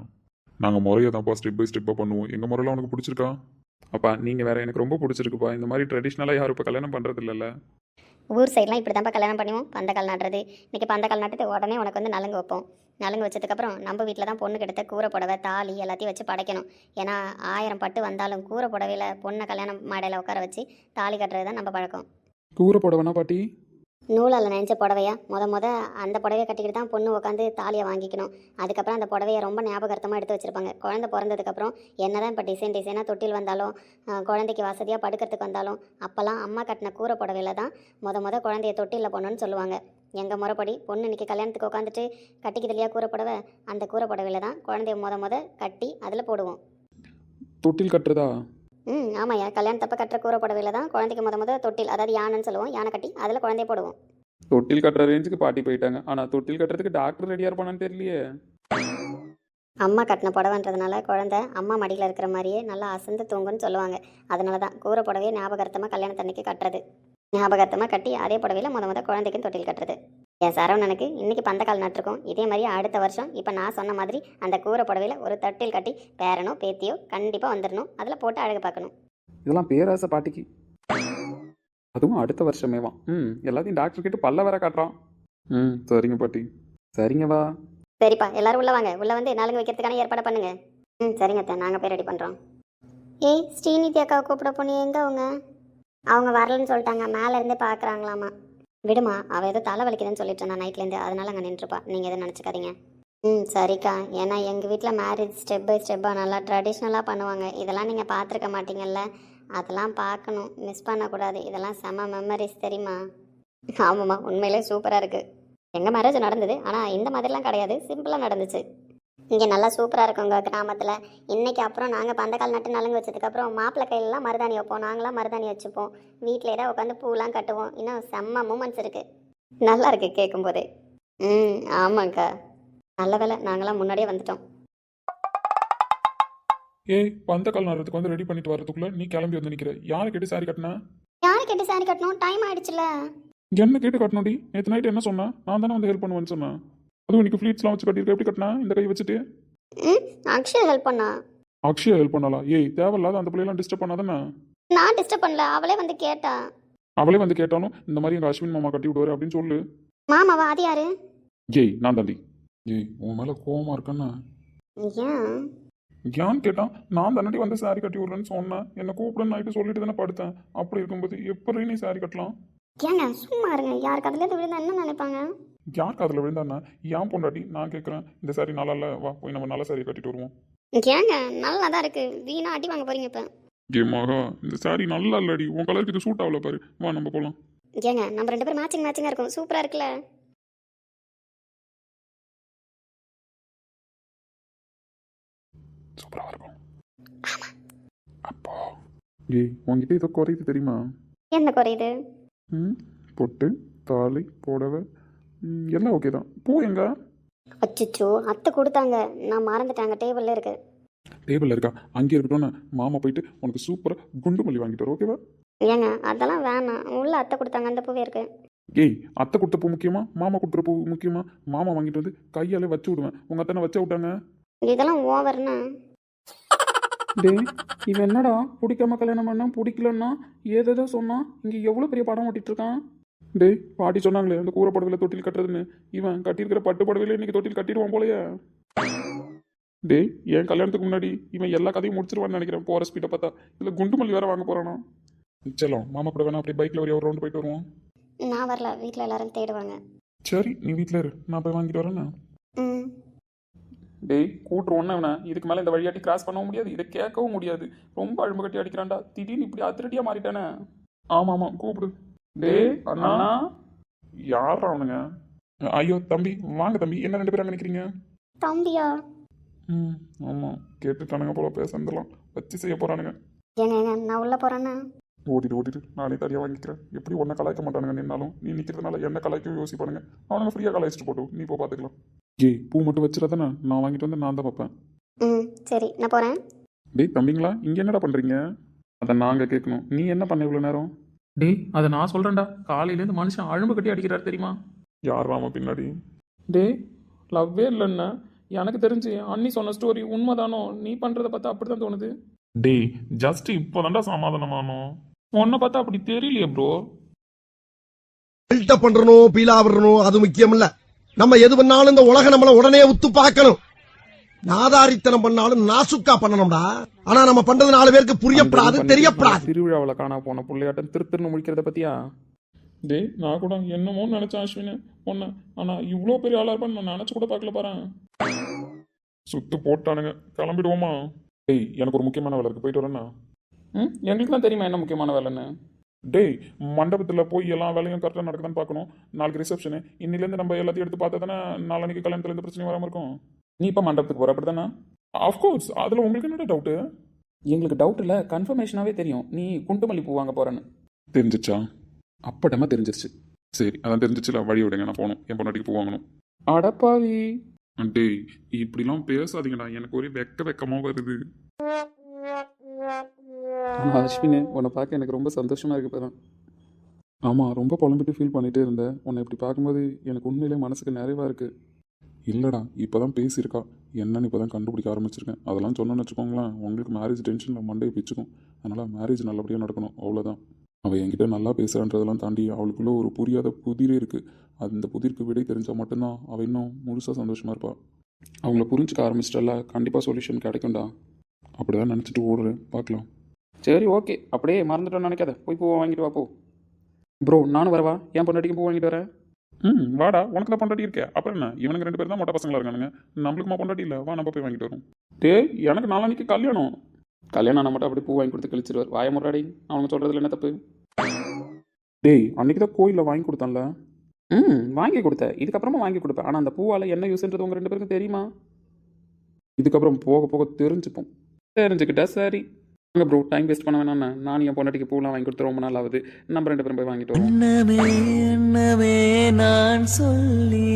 நாங்க முறையை தான்ப்பா ஸ்டெப் பை ஸ்டெப்பா பண்ணுவோம். எங்க முறையெல்லாம் உனக்கு பிடிச்சிருக்கா? அப்பா நீங்கள் வேறு எனக்கு ரொம்ப பிடிச்சிருக்குப்பா. இந்த மாதிரி ட்ரெடிஷ்னலாக யாரும் இப்போ கல்யாணம் பண்ணுறது இல்லைல்ல. ஊர் சைட்லாம் இப்படி தான்ப்பா கல்யாணம் பண்ணுவோம். பந்தக்கால் நடுறது. இன்றைக்கி பந்தக்கால் நட்டுட்டு உடனே உனக்கு வந்து நலுங்கு வைப்போம். நலுங்கு வச்சதுக்கப்புறம் நம்ம வீட்டில் தான் பொண்ணு கிட்ட கூரை புடவை தாலி எல்லாத்தையும் வச்சு படைக்கணும். ஏன்னா 1000 பட்டு வந்தாலும் கூரை புடவையில் பொண்ணை கல்யாணம் மேடையில் உட்கார வச்சு தாலி கட்டுறது தான் நம்ம பழக்கம். கூரை போடவேணா பாட்டி? நூலால் நெஞ்ச புடவையா முத அந்த புடவையை கட்டிக்கிட்டு தான் பொண்ணு உட்காந்து தாலியை வாங்கிக்கணும். அதுக்கப்புறம் அந்த புடவையை ரொம்ப ஞாபகார்த்தமாக எடுத்து வச்சுருப்பாங்க. குழந்தை பிறந்ததுக்கப்புறம் என்ன தான் இப்போ டிசைனாக தொட்டில் வந்தாலும் குழந்தைக்கு வசதியாக படுக்கிறதுக்கு வந்தாலும் அப்போல்லாம் அம்மா கட்டின கூரை புடவையில் தான் முத குழந்தைய தொட்டிலில் போடணும்னு சொல்லுவாங்க. எங்கள் முறைப்படி பொண்ணு இன்றைக்கி கல்யாணத்துக்கு உட்காந்துட்டு கட்டிக்குது இல்லையா கூரை புடவை, அந்த கூரை புடவையில் தான் குழந்தைய முத கட்டி அதில் போடுவோம். தொட்டில் கட்டுறதா? ஆமாய்யா, கல்யாணத்தப்ப கட்டுற கூரை புடவையில் தான் குழந்தைக்கு முத தொட்டில், அதாவது யானைன்னு சொல்லுவோம், யானை கட்டி அதில் குழந்தைய போடுவோம். தொட்டில் கட்டுற ரேஞ்சுக்கு பாட்டி போயிட்டாங்க. ஆனால் தொட்டில் கட்டுறதுக்கு டாக்டர் ரெடியாக இருப்பானான்னு தெரியலையே. அம்மா கட்டின புடவைன்றதுனால குழந்தை அம்மா மடியில் இருக்கிற மாதிரியே நல்லா அசந்து தூங்குன்னு சொல்லுவாங்க. அதனால தான் கூரை புடவையை ஞாபகார்த்தமாக கல்யாணத்தன்னைக்கு கட்டுறது. ஞாபகார்த்தமாக கட்டி அதே புடவையில் முத குழந்தைக்கும் தொட்டில் கட்டுறது. என் சரவணனுக்கு இன்றைக்கி பந்தக்கால் நட்டிருக்கோம். இதே மாதிரி அடுத்த வருஷம் இப்போ நான் சொன்ன மாதிரி அந்த கூரை புடவையில் ஒரு தொட்டில் கட்டி பேரனோ பேத்தியோ கண்டிப்பாக வந்துடணும். அதில் போட்டு அழகு பார்க்கணும். இதெல்லாம் பேராசை பாட்டிக்கு. அதுவும் அடுத்த வருஷமேவான். எல்லாத்தையும் டாக்டர் கிட்ட பல்ல வேற காட்டுறான். சரிங்க பாட்டி. சரிங்க வா. சரிப்பா, எல்லாரும் உள்ளே வாங்க. உள்ளே வந்து நலுங்கு வைக்கிறதுக்கான ஏற்பாடு பண்ணுங்க. சரிங்க அத்தை, நாங்கள் போய் ரெடி பண்ணுறோம். ஏய், ஸ்ரீநிதி அக்காவை கூப்பிட போனீங்க, எங்கே அவங்க வரலன்னு சொல்லிட்டாங்க. மேலே இருந்தே பார்க்குறாங்களாமா. விடுமா, அவள் ஏதோ தலை வலிக்குதுன்னு சொல்லிட்டு இருந்தா நைட்லேருந்து, அதனால அங்கே நின்றுப்பா. நீங்கள் எதுவும் நினச்சிக்காதீங்க. சரிக்கா. ஏன்னா எங்கள் வீட்டில் மேரேஜ் ஸ்டெப் பை ஸ்டெப்பாக நல்லா ட்ரெடிஷ்னலாக பண்ணுவாங்க. இதெல்லாம் நீங்கள் பார்த்துருக்க மாட்டீங்கல்ல, அதெல்லாம் பார்க்கணும், மிஸ் பண்ணக்கூடாது. இதெல்லாம் செம்ம மெமரிஸ் தெரியுமா? ஆமாம்மா, உண்மையிலே சூப்பராக இருக்குது. எங்கள் மேரேஜ் நடந்தது, ஆனால் இந்த மாதிரிலாம் கிடையாது, சிம்பிளாக நடந்துச்சு. இங்கே நல்லா சூப்பராக இருக்குங்க கிராமத்தில். இன்றைக்கி அப்புறம் நாங்கள் பந்தக்கால் நட்டு நலுங்கு வச்சதுக்கப்புறம் மாப்பிள்ளை கையிலலாம் மருதாணி வைப்போம். நாங்களாம் மருதாணி வச்சுப்போம். வீட்டிலே தான் உட்காந்து பூலாம் கட்டுவோம். இன்னும் செம்ம மூமெண்ட்ஸ் இருக்குது. நல்லா இருக்குது கேட்கும்போதே. ஆமாங்க்கா. நல்ல வேலை நாங்களாம் முன்னாடியே வந்துட்டோம். ஏய், பந்தக்கால் நடுறதுக்கு வந்து ரெடி பண்ணிட்டு வரதுக்குள்ள நீ கிளம்பி வந்து நிற்கிற. யாரை கேட்டு சாரி கட்டினா? யாரை கேட்டு சாரி கட்டணும்? டைம் ஆயிடுச்சுல. என்ன கேட்டு கட்டணும்டி? நேற்று நைட்டு என்ன சொன்னா? நான் தானே வந்து ஹெல்ப் பண்ணுவேன்னு சொன்னேன். அதுவும் இன்னைக்கு ஃப்ளீட்ஸ்லாம் வச்சு கட்டியிருக்க. எப்படி கட்டினா? இந்த கை வச்சுட்டு. அக்ஷயா ஹெல்ப் பண்ணா. அக்ஷயா ஹெல்ப் பண்ணாலா? ஏய், தேவையில்லாத அந்த பிள்ளையெல்லாம் டிஸ்டர்ப் பண்ணாதானே. நான் டிஸ்டர்ப் பண்ணல, அவளே வந்து கேட்டா. அவளே வந்து கேட்டாலும் இந்த மாதிரி எங்கள் அஸ்வின் மாமா கட்டி விடுவாரு அப்படின்னு சொல்லு. மாமாவா? அது யாரு? ஏய், நான் தாண்டி. ஏய், உன் மேலே கோவமா இருக்கேன்னா? ஏன்? ஏன்னு கேட்டான். நான் தானடி வந்து சாரி கட்டி விடுறேன்னு சொன்னேன். என்னை கூப்பிடுன்னு நைட்டு சொல்லிட்டு தானே படுத்தேன். அப்படி இருக்கும்போது எப்படி நீ சாரி கட்டலாம்? ஏங்க சும்மா இருங்க. யாருக்கு அதுல விழுந்தா என்ன நினைப்பாங்க? யாருக்கு அதில் விழுந்தாண்ணா? ஏன் பொண்டாட்டி? நான் கேட்குறேன். இந்த சாரி நல்லா இல்லை, வா போய் நம்ம நல்ல சாரியை கட்டிட்டு வருவோம். ஏங்க நல்லா தான் இருக்கு, வீணா அடி வாங்க போறீங்க இப்போ. ஏமாகா, இந்த சாரி நல்லா இல்லடி, உன் கலருக்கு இது சூட் ஆகல பாரு. வா நம்ம போகலாம். ஏங்க நம்ம 2 பேரும் மேட்சிங்கா இருக்கும். சூப்பரா இருக்குல்ல? சூப்பராக இருக்கும். அப்போ ஏய், உங்ககிட்ட இதோ குறையுது தெரியுமா? என்ன குறையுது? பொட்டு தாலி புடவை எல்லாம் ஓகே தான். பூ எங்க? அச்சோ, அத்தை கொடுத்தாங்க, நான் மறந்துட்டாங்க. டேபிள்ல இருக்கு. டேபிளில் இருக்கா? அங்கே இருக்கட்டும்னு மாமா போயிட்டு உனக்கு சூப்பராக குண்டு மல்லி வாங்கிட்டு வர. ஓகேவா? ஏங்க அதெல்லாம் வேணாம். உள்ள அத்தை கொடுத்தாங்க, அந்த பூவே இருக்கு. ஏய், அத்தை கொடுத்த பூ முக்கியமா மாமா கொடுத்துற பூ முக்கியமா? மாமா வாங்கிட்டு வந்து கையாலே வச்சு விடுவேன். உங்க அத்தனை வச்சு விட்டாங்க. இதெல்லாம் ஓவர்னா? டேய், இவன் என்னடா பிடிக்காம கல்யாணம் பண்ணா, பிடிக்கலன்னா ஏதேதோ சொன்னான். இங்கே எவ்வளோ பெரிய படம் ஓட்டிட்டு இருக்கான். டேய், பாட்டி சொன்னாங்களே அந்த கூரை புடவையில் தொட்டில் கட்டுறதுன்னு. இவன் கட்டியிருக்கிற பட்டு புடவையில இன்னைக்கு தொட்டில் கட்டிடுவான் போலயே. டேய், என் கல்யாணத்துக்கு முன்னாடி இவன் எல்லா கதையும் முடிச்சிருவான்னு நினைக்கிறேன். போகிற ஸ்பீடை பார்த்தா இதில் குண்டு மல்லி வேற வாங்க போறானோ. செல்லம், மாமா கூட வேணா அப்படியே பைக்கில் ஒரு ரவுண்டு போயிட்டு வருவோம். நான் வரல, வீட்டில் எல்லாரும் தேடுவாங்க. சரி, நீ வீட்டில் இரு, நான் போய் வாங்கிட்டு வரேண்ணா. டேய், கூட்டுரு ஒன்று வேணா. இதுக்கு மேலே இந்த வழியாட்டி கிராஸ் பண்ணவும் முடியாது, இதை கேட்கவும் முடியாது. ரொம்ப அழும்பு கட்டி அடிக்கிறான்டா. திடீர்னு இப்படி அதிரடியாக மாறிட்டானே. ஆமாம் கூப்பிடு. டேய் அண்ணா. யாரா அவனுங்க? ஐயோ தம்பி, வாங்க தம்பி. என்ன 2 பேரும் நினைக்கிறீங்க? தம்பியா? ஆமாம், கேட்டுட்டானுங்க போல. பேசுறதெல்லாம் வச்சு செய்ய போகிறானுங்க. ஏங்க நான் உள்ள போறேன்னா? ஓட்டிட்டு நானே தனியாக வாங்கிக்கிறேன். எப்படி ஒன்றை கலாய்க்க மாட்டானுங்க. நின்னாலும் நீ நிற்கிறதுனால என்ன கலாய்க்கவும் யோசிப்பானுங்க. அவனுங்க ஃப்ரீயாக கலாய்ச்சிட்டு போட்டோம். நீ இப்போ பார்த்துக்கலாம். ஏய், பூ மட்டும் வச்சிடாதானே, நான் வாங்கிட்டு வந்து நான் தான் வைப்பேன். சரி, நான் போகிறேன். டேய் தம்பிங்களா, இங்கே என்னடா பண்ணுறீங்க? அதை நாங்கள் கேட்கணும். நீ என்ன பண்ண இவ்வளோ நேரம்? டேய், அதை நான் சொல்கிறேன்டா. காலையிலேருந்து மனுஷன் அழும்பு கட்டி அடிக்கிறார் தெரியுமா? யார் ராம பின்னாடி? டேய், லவ்வே இல்லைன்னா எனக்கு தெரிஞ்சு அண்ணி சொன்ன ஸ்டோரி உண்மைதானோ? நீ பண்ணுறதை பார்த்தா அப்படி தான் தோணுது. டேய், ஜஸ்ட் இப்போ தான்டா சமாதானமானோம். உன்னை பார்த்தா அப்படி தெரியலையே ப்ரோ. பில்டப் பண்றணும் பீலா விடணும் அது முக்கியம் இல்ல. நம்ம எது பண்ணாலும் இந்த உலக நம்மள உடனே உத்து பார்க்கணும். நாதாரித்தனம் பண்ணாலும் நாசுக்கா பண்ணணும்டா. ஆனா நம்ம பண்றது 4 பேருக்கு புரியப்படாது, தெரியப்படாது. திருவிழாவில் காணா போன பிள்ளையாட்டம் திருன்னு முழிக்கிறத பத்தியா? டேய் நான் கூட என்னமோ நினைச்சேன் அஸ்வின் பொண்ணு, ஆனா இவ்வளோ பெரிய ஆளா இருப்பான்னு நான் நினைச்சு கூட பார்க்கல பாரு. சுத்து போட்டானுங்க, கிளம்பிடுவோமா? டேய் எனக்கு ஒரு முக்கியமான வேலை இருக்கு, போயிட்டு வரேன்னா. எங்களுக்கு தான் தெரியுமா என்ன முக்கியமான வேலைன்னு. டேய் மண்டபத்தில் போய் எல்லா வேலையும் கரெக்டாக நடக்குதான்னு பார்க்கணும். நாளைக்கு ரிசப்ஷனு, இன்னிலேருந்து நம்ம எல்லாத்தையும் எடுத்து பார்த்தா தானே நாளைக்கு கல்யாணத்தில் எந்த பிரச்சனையும் வராமல் இருக்கும். நீ இப்போ மண்டபத்துக்கு போகிற அப்படி தானே? ஆஃப்கோர்ஸ், அதில் உங்களுக்கு என்ன டவுட்டு? எங்களுக்கு டவுட் இல்லை, கன்ஃபர்மேஷனாகவே தெரியும் நீ குண்டுமல்லி பூ வாங்க போகிறேன்னு. தெரிஞ்சிச்சா? அப்படமா தெரிஞ்சிருச்சு. சரி அதான் தெரிஞ்சிச்சுல, வழி விடுங்க, நான் போகணும், என் பொண்டாட்டிக்கு பூ வாங்கணும். அடப்பாவி டேய் இப்படிலாம் பேசாதீங்கடா, எனக்கு ஒரே வெக்கமாக வருது. ஆனால் அஸ்வினே உன்னை பார்க்க எனக்கு ரொம்ப சந்தோஷமாக இருக்கு இப்போ தான். ஆமாம் ரொம்ப புலம்பிட்டு ஃபீல் பண்ணிகிட்டே இருந்தேன். உன்னை இப்படி பார்க்கும்போது எனக்கு உண்மையிலே மனசுக்கு நிறைவாக இருக்குது. இல்லைடா இப்போ தான் பேசியிருக்கா, என்னன்னு இப்போ தான் கண்டுபிடிக்க ஆரம்பிச்சிருக்கேன். அதெல்லாம் சொன்னோன்னு வச்சுக்கோங்களேன், உங்களுக்கு மேரேஜ் டென்ஷனில் மண்டையை பிச்சுக்கும். அதனால் மேரேஜ் நல்லபடியாக நடக்கணும், அவ்வளோதான். அவள் என்கிட்ட நல்லா பேசுகிறான்றதெல்லாம் தாண்டி அவளுக்குள்ளே ஒரு புரியாத புதிரே இருக்குது. அந்த புதிருக்கு விடை தெரிஞ்சால் மட்டும்தான் அவள் இன்னும் முழுசாக சந்தோஷமாக இருப்பாள். அவங்கள புரிஞ்சுக்க ஆரம்பிச்சிட்டல, கண்டிப்பாக சொல்யூஷன் கிடைக்கும்டா. அப்படி தான் நினச்சிட்டு ஓடுறேன், பார்க்கலாம். சரி ஓகே, அப்படியே மறந்துட்டோன்னு நினைக்காத, போய் பூவை வாங்கிட்டு வா போ. ப்ரோ நானும் வரவா? என் பொண்டாட்டிக்கு பூ வாங்கிட்டு வரேன். வாடா, உனக்கு தான் பொண்டாட்டி இருக்கே, அப்புறம் என்ன? இவனுக்கு 2 பேர் தான் மொட்டை பசங்களாக இருக்கானுங்க, நம்மளுக்குமா பொண்டாட்டி இல்லை? வா நம்ம போய் வாங்கிட்டு வரோம். டேய் எனக்கு நாளானிக்கு கல்யாணம் ஆனால் மட்டும் அப்படி பூ வாங்கி கொடுத்து கழிச்சிருவார். வாய முறாடி, அவங்க சொல்கிறதுல என்ன தப்பு? டேய் அன்றைக்கி தான் கோயிலில் வாங்கி கொடுத்தான்ல. வாங்கி கொடுத்தேன், இதுக்கப்புறமா வாங்கி கொடுப்பேன். ஆனால் அந்த பூவால் என்ன யூஸ்ன்றது உங்கள் 2 பேருக்கும் தெரியுமா? இதுக்கப்புறம் போக போக தெரிஞ்சுப்போம். தெரிஞ்சுக்கிட்டா சரி. அங்கே ப்ரோ டைம் வேஸ்ட் பண்ண வேணாண்ணா, நான் என் பொண்டாட்டிக்கு பூலாம் வாங்கி கொடுத்து ரொம்ப நாள் ஆகுது. நம்ம 2 பேரும் போய் வாங்கிட்டு வரோம். என்னமே நான் சொல்லி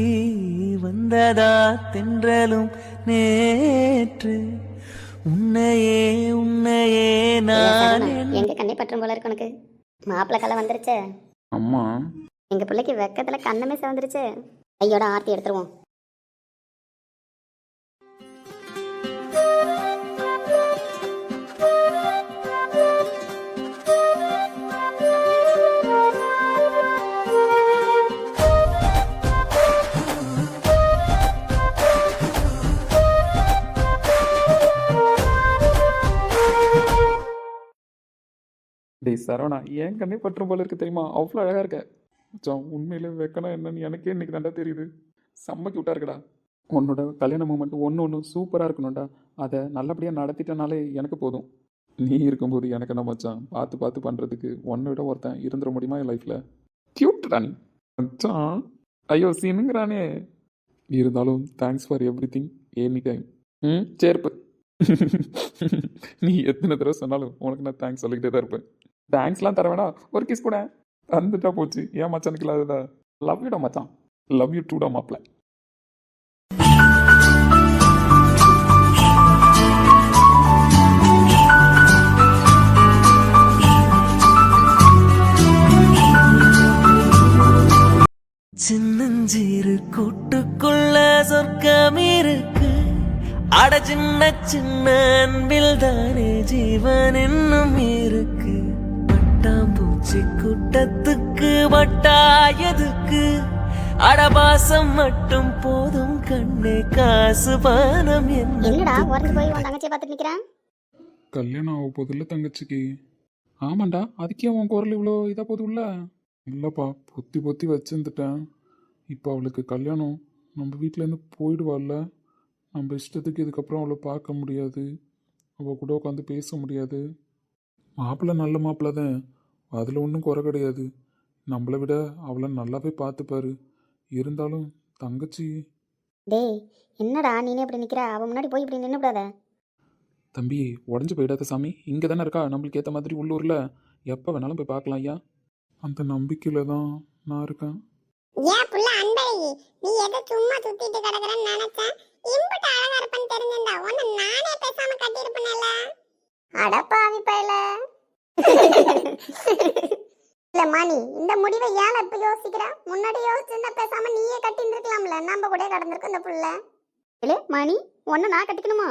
வந்ததா தென்றலும் நேற்று உன்னையே நான் எங்க கண்ணை பற்றும் போல இருக்கு உனக்கு. மாப்பிள்ளை கலை வந்துருச்சு. அம்மா எங்க பிள்ளைக்கு வெக்கத்துல கண்ணமே சிவந்துருச்சு. ஐயோட ஆர்த்தி எடுத்துருவோம். டேய் சரவணா, என் கண்ணே பற்றும் போல இருக்கு தெரியுமா? அவ்வளோ அழகாக இருக்க மச்சான். உண்மையிலே வைக்கணும் என்னன்னு எனக்கே இன்னைக்கு தாண்டா தெரியுது. செம்ம கியூட்டாக இருக்குடா. உன்னோட கல்யாண மூமெண்ட் ஒன்று சூப்பராக இருக்கணும்டா. அதை நல்லபடியாக நடத்திட்டனாலே எனக்கு போதும். நீ இருக்கும்போது எனக்கு என்ன மச்சான், பார்த்து பண்ணுறதுக்கு ஒன்றை விட ஒருத்தன் இருந்துட முடியுமா என் லைஃப்பில்? கியூட்டா நீ மச்சான். ஐயோ சீனுங்கிறானே. இருந்தாலும் thanks for every thing any time. சேர்ப்பு. நீ எத்தனை தடவை சொன்னாலும் உனக்கு நான் தேங்க்ஸ் சொல்லிக்கிட்டே தான் இருப்பேன். தேங்க்ஸ்லாம் தர வேணா, ஒரு கிஸ் கூட தந்துட்டா போச்சு. ஏன் மச்சானுக்கு இல்லாததா? லவ் யூடா மச்சான், லவ் யூ டூடா மாப்பிள்ள. சின்னஞ்சிறு கூட்டுக்குள்ள சொர்க்கம் இருக்கு. அட சின்ன அன்பில் தானே ஜீவன் இன்னும் இருக்கு. பட்டாம்பூச்சி கூட்டத்துக்கு வட்டாயதுக்கு அடபாசம் மட்டும் போதும் கண்ணே, காசு பானம் என்னடா உறந்து போய் உன் தங்கச்சியை பார்த்துட்டு நிற்கிறேன். கல்யாணம் ஆக போதில்ல தங்கச்சிக்கு. ஆமாண்டா, அதுக்கே உன் குரல் இவ்வளோ இதாக போதும்ல? இல்லைப்பா, பொத்தி வச்சுருந்துட்டேன். இப்போ அவளுக்கு கல்யாணம், நம்ம வீட்டிலேருந்து போயிடுவாள்ல. நம்ம இஷ்டத்துக்கு இதுக்கப்புறம் அவளை பார்க்க முடியாது, அவள் கூட உட்காந்து பேச முடியாது. மாப்பிள்ளை நல்ல மாப்பிள்ளை தான், அதில் ஒன்றும் குறை கிடையாது. நம்மளை விட அவளை நல்லாவே பார்த்துப்பாரு. இருந்தாலும் தங்கச்சி. டேய் என்னடா நீனே இப்படி நிற்கிற? அவன் முன்னாடி போய் இப்படி நின்றுடாத. தம்பி உடஞ்சி போயிடாத சாமி, இங்கே தானே இருக்கா நம்மளுக்கு ஏற்ற மாதிரி உள்ளூரில். எப்போ வேணாலும் போய் பார்க்கலாம் ஐயா. அந்த நம்பிக்கையில் தான் நான் இருக்கேன். ஏன் புள்ள அன்பழகி, நீ எதை சும்மா சுத்திட்டு கிடக்குறன்னு நினைச்சேன். இம்புட்டு அழகா இருப்பேன்னு தெரிஞ்சிருந்தா உன்னை நானே பேசாம கட்டியிருப்பேன்ல. அடப்பாவி பயல. இல்ல மணி, இந்த முடிவை ஏன் இப்ப யோசிக்கிற? முன்னாடி யோசிச்சிருந்தா பேசாம நீயே கட்டிட்டு இருக்கலாம்ல, நம்ம கூட கடந்திருக்கும் இந்த புள்ள. இல்லை மணி, உன்னை நான் கட்டிக்கணுமா?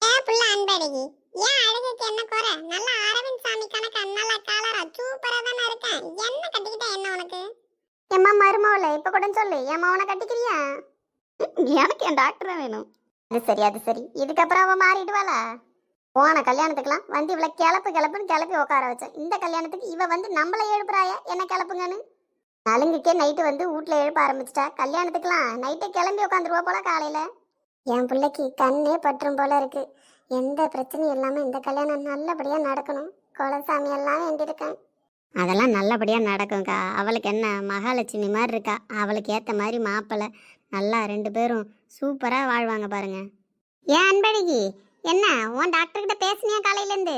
ஏன் புள்ள அன்பழகி, ஏன் அழகுக்கு என்ன குறை? நல்லா அரவிந்த் சாமி கணக்கா நல்லா கலரா சூப்பரா தானே இருக்கேன். என்ன கட்டிக்கிட்டா என்ன உனக்கு? எம்மா மருமவள இப்ப கூட சொல்லு என் மவனை கட்டிக்கிறியா? எனக்கு என் டாக்டர் தான் வேணும். அது சரி இதுக்கப்புறம் அவ மாறிடுவாளா? போன கல்யாணத்துக்குலாம் வந்து இவளை கிளப்புன்னு கிளப்பி உட்கார வச்சேன். இந்த கல்யாணத்துக்கு இவ வந்து நம்மளை எழுப்புறாயா என்ன கிளப்புங்கன்னு? நலுங்குக்கே நைட்டு வந்து வீட்ல எழுப்ப ஆரம்பிச்சிட்டா. கல்யாணத்துக்குலாம் நைட்டே கிளம்பி உட்காந்துருவா போல காலையில. என் பிள்ளைக்கு கண்ணே பற்றும் போல இருக்கு. எந்த பிரச்சனையும் இல்லாம இந்த கல்யாணம் நல்லபடியா நடக்கணும். குலசாமி எல்லாம் வேண்டியிருக்கேன். அதெல்லாம் நல்லபடியா நடக்கும்க்கா. அவளுக்கு என்ன மகாலட்சுமி மாதிரி இருக்கா. அவளுக்கு ஏத்த மாதிரி மாப்பிள்ளை நல்லா 2 பேரும் சூப்பரா வாழ்வாங்க பாருங்க. ஏன் அன்பழகி என்ன உன் டாக்டர் கிட்ட பேசுனியா காலையில இருந்து?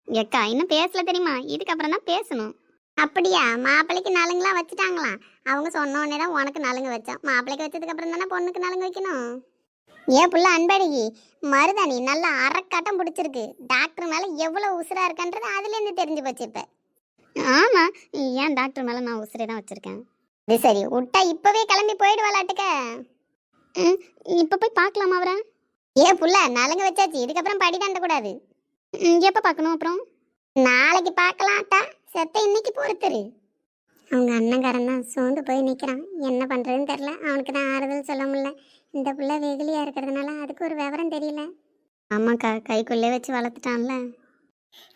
எக்கா இன்னும் பேசல தெரியுமா? இதுக்கப்புறம் தான் பேசணும். அப்படியா? மாப்பிள்ளைக்கு நலுங்குலாம் வச்சுட்டாங்களாம். அவங்க சொன்ன உடனே தான் உனக்கு நலுங்கு வச்சான். மாப்பிள்ளைக்கு வச்சதுக்கு அப்புறம் தானே பொண்ணுக்கு நலுங்கு வைக்கணும். ஏன் புள்ள அன்பழகி மருதாணி நல்லா அரைக்காட்டம் பிடிச்சிருக்கு. டாக்டர் மேல எவ்வளவு உசுரா இருக்கான்றது அதுல இருந்து தெரிஞ்சு போச்சு இப்ப. ஆமா, ஏன் டாக்டர் மேல நான் உசிரை தான் வச்சிருக்கேன். இது சரி விட்டா இப்பவே கிளம்பி போயிடுவாளாட்டுக்க. இப்ப போய் பார்க்கலாமா அவரை? ஏன் புள்ள நலுங்கு வச்சாச்சு, இதுக்கப்புறம் படி தாண்ட கூடாது. எப்ப பார்க்கணும் அப்புறம்? நாளைக்கு பார்க்கலாம்ட்டா. செத்த இன்னைக்கு பொறுத்துரு. அவங்க அண்ணங்காரன் தான் சோர்ந்து போய் நிற்கிறான். என்ன பண்ணுறதுன்னு தெரில. அவனுக்கு தான் ஆறுதல் சொல்ல முடியல. இந்த பிள்ளை வெகுலியாக இருக்கிறதுனால அதுக்கு ஒரு விவரம் தெரியல. ஆமாக்கா, கைக்குள்ளே வச்சு வளர்த்துட்டான்ல.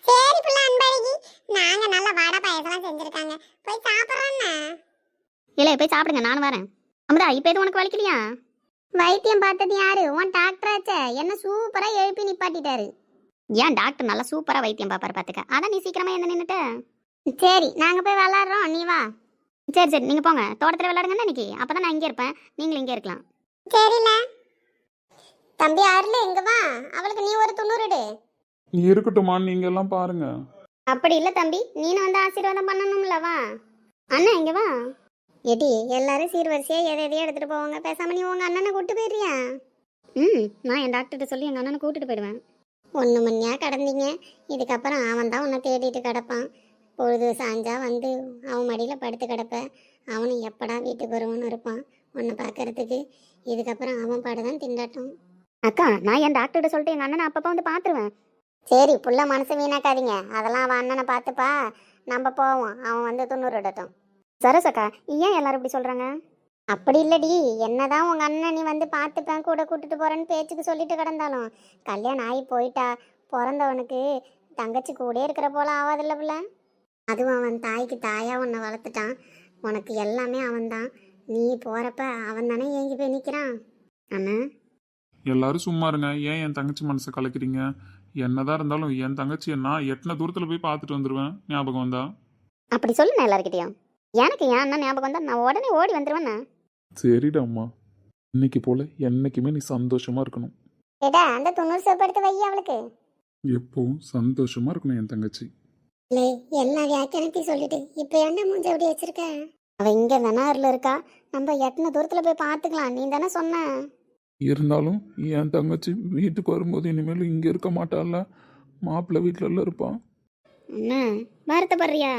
சரி பிள்ளை அன்பழகி, நாங்கள் நல்ல வடை பாயசம்லாம் செஞ்சுருக்காங்க, போய் சாப்பிட்றோன்னா. இல்லை போய் சாப்பிடுங்க, நானும் வரேன். அமுதா இப்போ எதுவும் உனக்கு வலிக்கலையா? வைத்தியம் பார்த்தது யாரு? உன் டாக்டராச்சே. என்ன சூப்பராக எழுப்பி நிப்பாட்டிட்டாரு. ஏன் டாக்டர் நல்லா சூப்பரா வைத்தியம் பார்ப்பாரு பார்த்துக்க. அதான் நீ சீக்கிரமா என்ன நின்னுட்ட. சரி நாங்கள் போய் விளாட்றோம், நீ வா. சரி நீங்க போங்க, தோட்டத்தில் விளையாடுங்க இன்னைக்கு. அப்பதான் நான் இங்கே இருப்பேன், நீங்களும் இங்கே இருக்கலாம். சரில தம்பி அருள் எங்க வா, அவளுக்கு நீ ஒரு 90 இருக்கட்டும்மா, நீங்க எல்லாம் பாருங்க. அப்படி இல்லை தம்பி, நீனும் வந்து ஆசீர்வாதம் பண்ணணும்ல. வா அண்ணா இங்கே வா. எடி எல்லாரும் சீர்வரிசையா எதையோ எடுத்துட்டு போவாங்க. பேசாம நீ உங்க அண்ணனை கூட்டு போயிடுறியா? நான் என் டாக்டர்கிட்ட சொல்லி எங்கள் அண்ணனை கூட்டிட்டு போயிடுவேன். 1 மணியா கடந்தீங்க. இதுக்கப்புறம் அவன் தான் உன்னை தேடிட்டு கிடப்பான். பொழுது சாஞ்சா வந்து அவன் மடியில் படுத்து கிடப்ப. அவனும் எப்படா வீட்டுக்கு வருவான்னு இருப்பான் உன்னை பார்க்கறதுக்கு. இதுக்கப்புறம் அவன் பாடுதான் திண்டாட்டம். அக்கா நான் என் டாக்டர்கிட்ட சொல்லிட்டு எங்கள் அண்ணனை அப்பப்போ வந்து பார்த்துருவேன். சரி புள்ள மனசு வீணாக்காதீங்க. அதெல்லாம் அவன் அண்ணனை பார்த்துப்பா. நம்ம போவோம், அவன் வந்து 90 இடட்டும். சரசக்கா ஏன் எல்லாரும் இப்படி சொல்கிறாங்க? அப்படி இல்லடி, என்னதான் உங்க அண்ணன் நீ வந்து பார்த்துப்பேன் கூட கூட்டிட்டு போறேன்னு பேச்சுக்கு சொல்லிட்டு கிடந்தாலும் கல்யாணம் ஆகி போயிட்டா பிறந்தவனுக்கு தங்கச்சி கூட இருக்கிற போல ஆகாதில்ல பிள்ளை. அதுவும் அவன் தாய்க்கு தாயா உன்னை வளர்த்துட்டான். உனக்கு எல்லாமே அவன்தான். நீ போறப்ப அவன் தானே ஏங்கி போய் நிற்கிறான். அண்ணா எல்லாரும் சும்மா இருங்க. ஏன் என் தங்கச்சி மனசை கலக்கிறீங்க? என்னதான் இருந்தாலும் என் தங்கச்சியை நான் எத்தனை தூரத்தில் போய் பார்த்துட்டு வந்துடுவேன் ஞாபகம் வந்தா. அப்படி சொல்லுண்ணா எல்லாருக்கிட்டையும். எனக்கு என் அண்ணன் ஞாபகம் வந்தா நான் உடனே ஓடி வந்துடுவேண்ணா. சரிடா அம்மா, இன்னைக்கு போல என்னைக்குமே நீ சந்தோஷமா இருக்கணும். ஏடா அந்த 90 சோப்பு எடுத்து வை அவளுக்கு. எப்பவும் சந்தோஷமா இருக்கணும் என் தங்கச்சி. இல்லை எல்லா வியாக்கியானத்தையும் சொல்லிட்டு இப்போ என்ன மூஞ்ச அப்படி வச்சிருக்க? அவள் இங்கே தானே இருக்கா, நம்ம எத்தனை தூரத்தில் போய் பார்த்துக்கலாம். நீ தானே சொன்ன. இருந்தாலும் என் தங்கச்சி வீட்டுக்கு வரும்போது இனிமேல் இங்கே இருக்க மாட்டாள்ல, மாப்பிள்ளை வீட்டில இருப்பான். அண்ணா வருத்தப்படுறியா?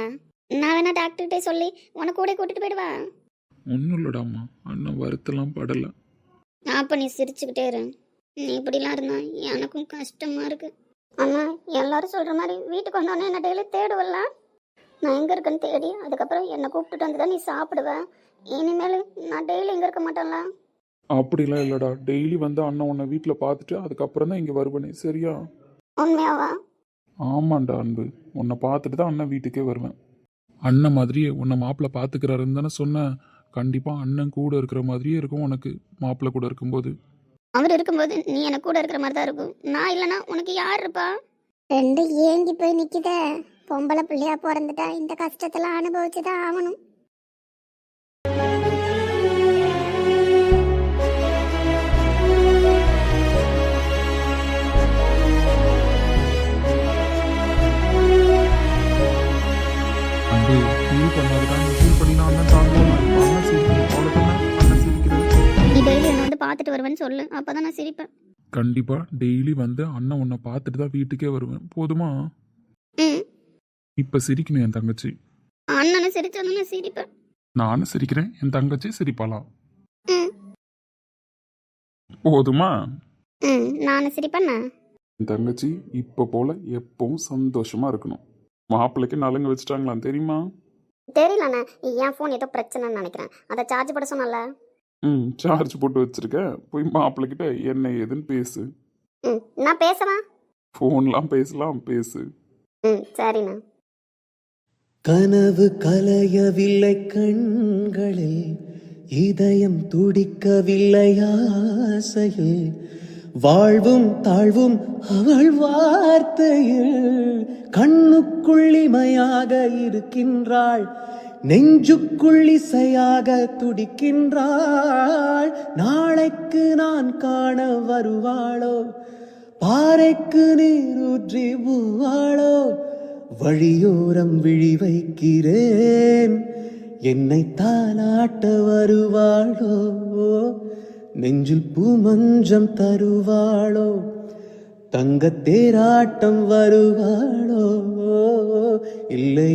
நான் வேணா டாக்டர்கிட்ட சொல்லி உனக்கு கூட கூட்டிட்டு போயிடுவா. ஒன்றும் இல்லடாம்மா, அண்ணன் வருத்தெல்லாம் படலை. அப்போ நீ சிரிச்சுக்கிட்டே இரு. நீ இப்படிலாம் இருந்தா எனக்கும் கஷ்டமா இருக்கு. அண்ணா எல்லாரும் சொல்ற மாதிரி வீட்டுக்கு வந்தோடனே என்ன டெய்லி தேடுவல்ல. நான் எங்க இருக்கேன்னு தேடி அதுக்கப்புறம் என்னை கூப்பிட்டுட்டு வந்துதான் நீ சாப்பிடுவ. இனிமேல் நான் டெய்லி எங்க இருக்க மாட்டேன்ல. அப்படிலாம் இல்லைடா, டெய்லி வந்து அண்ணன் உன்னை வீட்டில் பார்த்துட்டு அதுக்கப்புறம் தான் இங்கே வருவேனே, சரியா? உண்மையாவா? ஆமாண்டா அன்பு, உன்னை பார்த்துட்டு தான் அண்ணன் வீட்டுக்கே வருவேன். அண்ணன் மாதிரியே உன்னை மாப்பிள்ளை பார்த்துக்கிறாருன்னு தானே சொன்னேன். கண்டிப்பாக அண்ணன் கூட இருக்கிற மாதிரியே இருக்கும் உனக்கு மாப்பிள்ளை கூட இருக்கும்போது. அவர் இருக்கும்போது நீ எனக்கு கூட இருக்கிற மாதிரி தான் இருக்கும். நான் இல்லைன்னா உனக்கு யார் இருப்பா? 2 ஏங்கி போய் நிக்குத. பொம்பளை பிள்ளையா பிறந்துட்டா இந்த கஷ்டத்தெல்லாம் அனுபவிச்சுதான் ஆகணும். அன்பு ஃபீல் பண்ணாதான் ஃபீல் பண்ணி நான் அண்ணன் தாங்குவோம். அண்ணன் சிரிக்கணும், அவ்வளோதானே? அண்ணன் சிரிக்கிறேன். நீ டெய்லி என்னை வந்து பார்த்துட்டு வருவேன்னு சொல்லு, அப்பதான் நான் சிரிப்பேன். கண்டிப்பாக டெய்லி வந்து அண்ணன் உன்னை பார்த்துட்டு தான் வீட்டுக்கே வருவேன், போதுமா? ம் இப்போ சிரிக்கணும் என் தங்கச்சி. அண்ணனை சிரிச்சாலும் நான் சிரிப்பேன். நானும் சிரிக்கிறேன், என் தங்கச்சி சிரிப்பாளாம், ம் போதுமா? நானும் சிரிப்பேண்ணா. என் தங்கச்சி இப்போ போல எப்பவும் சந்தோஷமா இருக்கணும். மாப்பிள்ளைக்கு நலங்கு வச்சுட்டாங்களாம் தெரியுமா? தெரியலண்ணே, என் ஃபோன் ஏதோ பிரச்சனைன்னு நினைக்கிறேன். அதை சார்ஜ் போட சொன்னல. சார்ஜ் போட்டு வச்சிருக்கேன். போய் மாப்பிள்ளைகிட்ட என்ன ஏதுன்னு பேசு. நான் பேசவா? ஃபோன்லாம் பேசலாம், பேசு. சரிண்ணா. கனவு கலையவில்லை கண்களில், இதயம் துடிக்கவில்லை ஆசையில், வாழ்வும் தாழ்வும் அவள் வார்த்தையில், கண்ணுக்குள் இமையாக இருக்கின்றாள், நெஞ்சுக்குள் இசையாக துடிக்கின்றாள். நாளைக்கு நான் காண வருவாளோ, பாறைக்கு நீரூற்றி பூவாளோ, வழியோரம் விழி வைக்கிறேன், என்னை தாலாட்ட வருவாளோ, நெஞ்சில் பூமஞ்சம் தருவாளோ, தங்கத் தேராட்டம் வருவாளோ, இல்லை